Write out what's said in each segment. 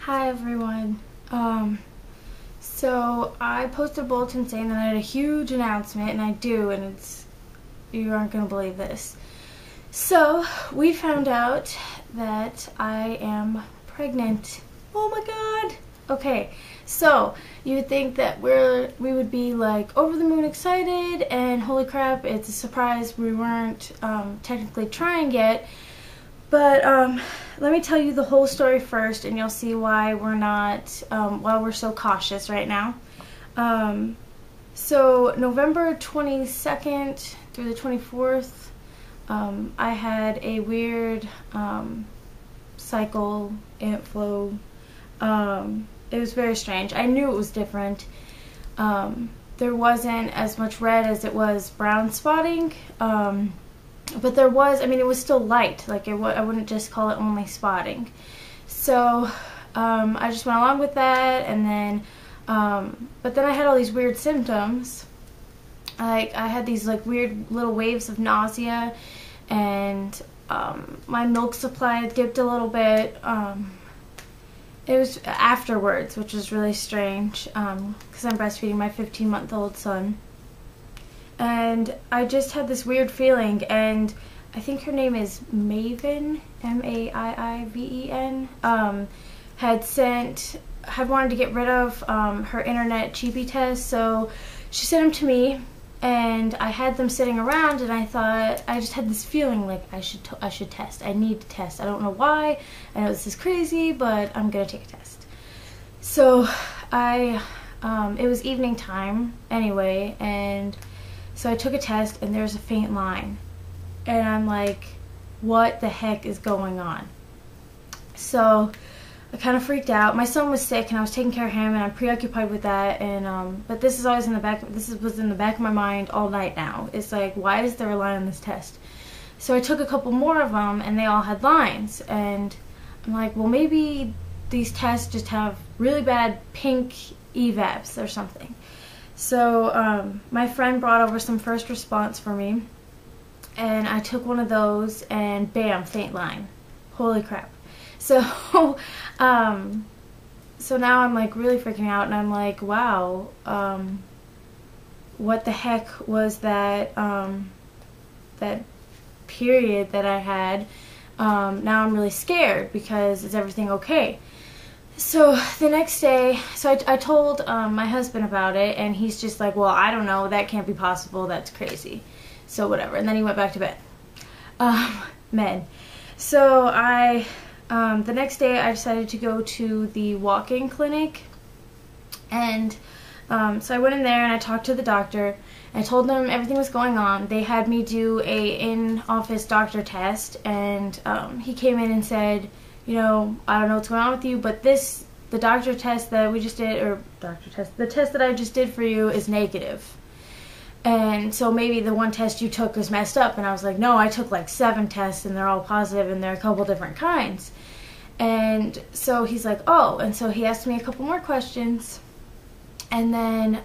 Hi everyone. So I posted a bulletin saying that I had a huge announcement, and I do, and you aren't gonna believe this. So we found out that I am pregnant. Oh my god. Okay, so you would think that we would be like over the moon excited, and holy crap, it's a surprise we weren't technically trying yet. But let me tell you the whole story first, and you'll see why we're so cautious right now. So November 22nd through the 24th, I had a weird cycle, ant flow. It was very strange. I knew it was different. There wasn't as much red as it was brown spotting. But there was, it was still light. Like, I wouldn't just call it only spotting. So, I just went along with that, and then, but then I had all these weird symptoms. Like, I had these, like, weird little waves of nausea, and, my milk supply dipped a little bit. It was afterwards, which was really strange, because I'm breastfeeding my 15-month-old son. And I just had this weird feeling, and I think her name is Maven, M-A-I-I-V-E-N, had wanted to get rid of her internet cheapy test, so she sent them to me, and I had them sitting around, and I thought, I just had this feeling like I should test. I need to test. I don't know why. I know this is crazy, but I'm gonna take a test. So it was evening time anyway, and so I took a test, and there's a faint line. And I'm like, what the heck is going on? So I kind of freaked out. My son was sick, and I was taking care of him, and I'm preoccupied with that. And but this is always was in the back of my mind all night now. It's like, why is there a line on this test? So I took a couple more of them, and they all had lines. And I'm like, well, maybe these tests just have really bad pink evapes or something. So my friend brought over some First Response for me, and I took one of those, and bam, faint line. Holy crap. So so now I'm like really freaking out, and I'm like, wow, what the heck was that that period that I had? Now I'm really scared, because is everything okay? So the next day, I told my husband about it, and he's just like, well, I don't know, that can't be possible, that's crazy. So whatever, and then he went back to bed. Men. So the next day I decided to go to the walk-in clinic, and so I went in there and I talked to the doctor. I told them everything was going on. They had me do a in-office doctor test, and he came in and said, you know, I don't know what's going on with you, but the doctor test that we just did, the test that I just did for you is negative. And so maybe the one test you took was messed up. And I was like, no, I took like 7 tests, and they're all positive, and they're a couple different kinds. And so he's like, oh, and so he asked me a couple more questions, and then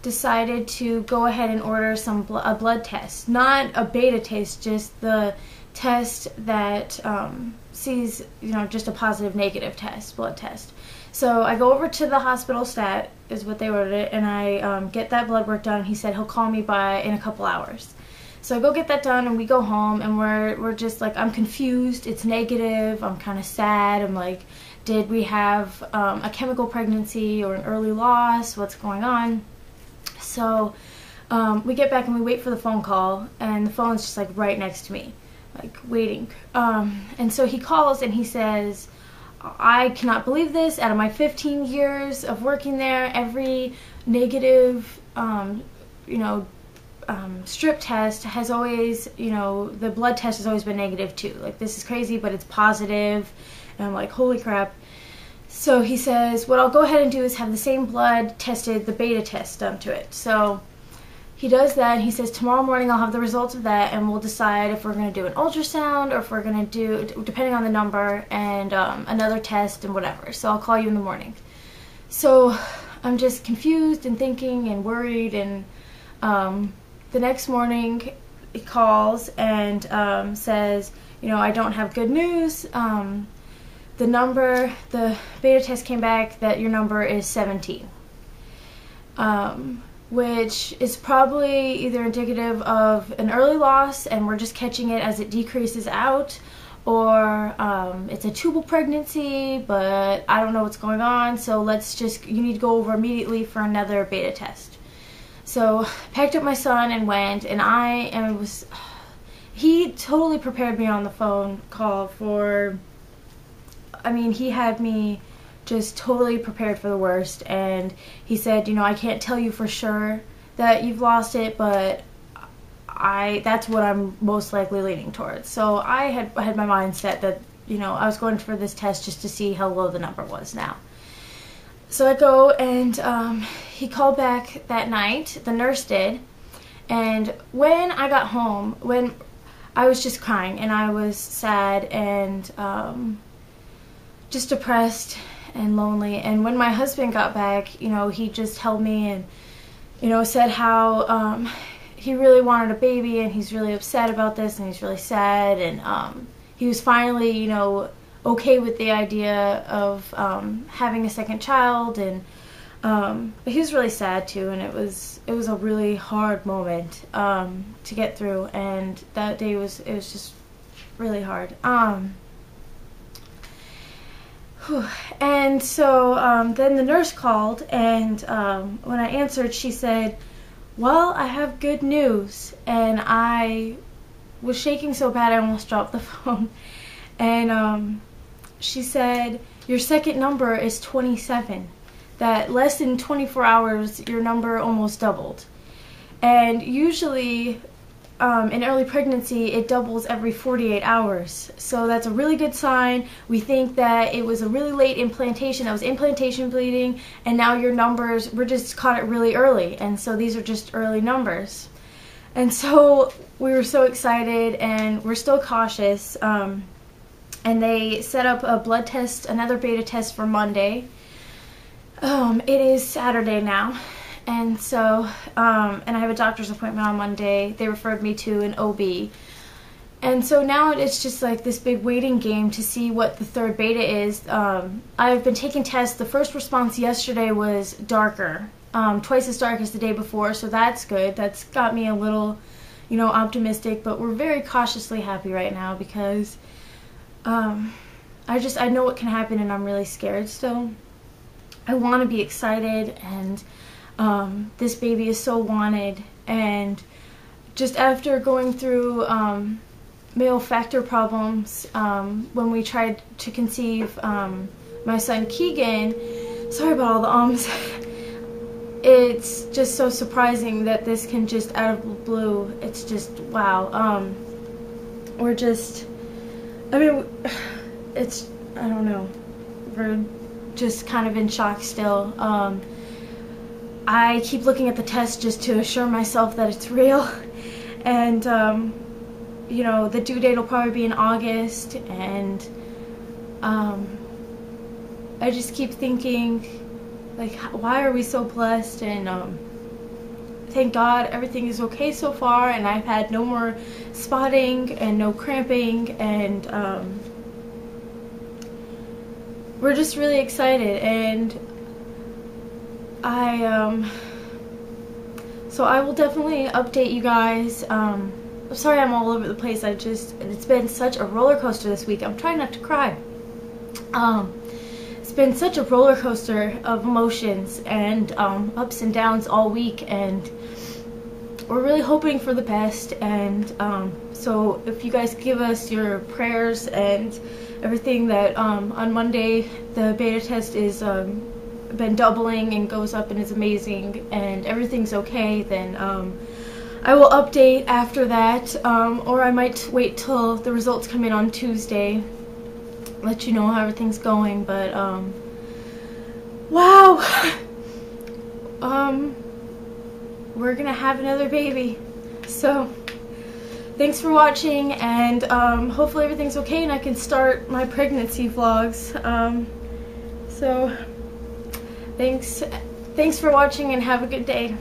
decided to go ahead and order a blood test. Not a beta test, just the test that sees, you know, just a positive negative test, blood test. So I go over to the hospital stat, is what they ordered it, and I get that blood work done. He said he'll call me in a couple hours. So I go get that done, and we go home, and we're just like, I'm confused, it's negative, I'm kind of sad, I'm like, did we have a chemical pregnancy or an early loss, what's going on? So we get back and we wait for the phone call, and the phone's just like right next to me, like waiting. And so he calls and he says, I cannot believe this. Out of my 15 years of working there, every negative, strip test has always, the blood test has always been negative too. Like, this is crazy, but it's positive. And I'm like, holy crap. So he says, what I'll go ahead and do is have the same blood tested, the beta test done to it. So he does that, and he says, tomorrow morning I'll have the results of that, and we'll decide if we're going to do an ultrasound, or if we're going to do, depending on the number, and another test and whatever. So I'll call you in the morning. So I'm just confused and thinking and worried, and the next morning he calls and says, I don't have good news. the beta test came back that your number is 17. Which is probably either indicative of an early loss and we're just catching it as it decreases out, or it's a tubal pregnancy, but I don't know what's going on, so you need to go over immediately for another beta test. So packed up my son and went, and he totally prepared me on the phone call he had me just totally prepared for the worst, and he said, I can't tell you for sure that you've lost it, but that's what I'm most likely leaning towards. So I had my mind set that, I was going for this test just to see how low the number was now. So I go, and he called back that night, the nurse did, and when I got home, I was just crying, and I was sad, and just depressed and lonely. And when my husband got back, he just held me and, said how he really wanted a baby, and he's really upset about this, and he's really sad, and he was finally, okay with the idea of having a second child, and but he was really sad too, and it was a really hard moment to get through, and that day was just really hard. And so then the nurse called, and when I answered, she said, well, I have good news. And I was shaking so bad I almost dropped the phone. And she said, your second number is 27. That less than 24 hours, your number almost doubled. And usually in early pregnancy, it doubles every 48 hours. So that's a really good sign. We think that it was a really late implantation. That was implantation bleeding, and now your numbers, we're just caught it really early. And so these are just early numbers. And so we were so excited, and we're still cautious. And they set up a blood test, another beta test for Monday. It is Saturday now. And so, and I have a doctor's appointment on Monday. They referred me to an OB. And so now it's just like this big waiting game to see what the third beta is. I've been taking tests. The first response yesterday was darker, twice as dark as the day before, so that's good. That's got me a little, optimistic, but we're very cautiously happy right now because I know what can happen, and I'm really scared still. I want to be excited, and this baby is so wanted, and just after going through male factor problems when we tried to conceive my son Keegan, sorry about all the it's just so surprising that this can just out of the blue, it's just wow. We're just, I don't know, we're just kind of in shock still. I keep looking at the test just to assure myself that it's real, and the due date will probably be in August, and I just keep thinking, like, why are we so blessed? And thank God everything is okay so far, and I've had no more spotting and no cramping, and we're just really excited. And so I will definitely update you guys. I'm sorry I'm all over the place. It's been such a roller coaster this week. I'm trying not to cry. It's been such a roller coaster of emotions and ups and downs all week, and we're really hoping for the best. And so if you guys give us your prayers and everything, that on Monday the beta test is been doubling and goes up and is amazing and everything's okay, then I will update after that, or I might wait till the results come in on Tuesday, let you know how everything's going. But wow, we're gonna have another baby. So thanks for watching, and hopefully everything's okay and I can start my pregnancy vlogs. So thanks for watching, and have a good day.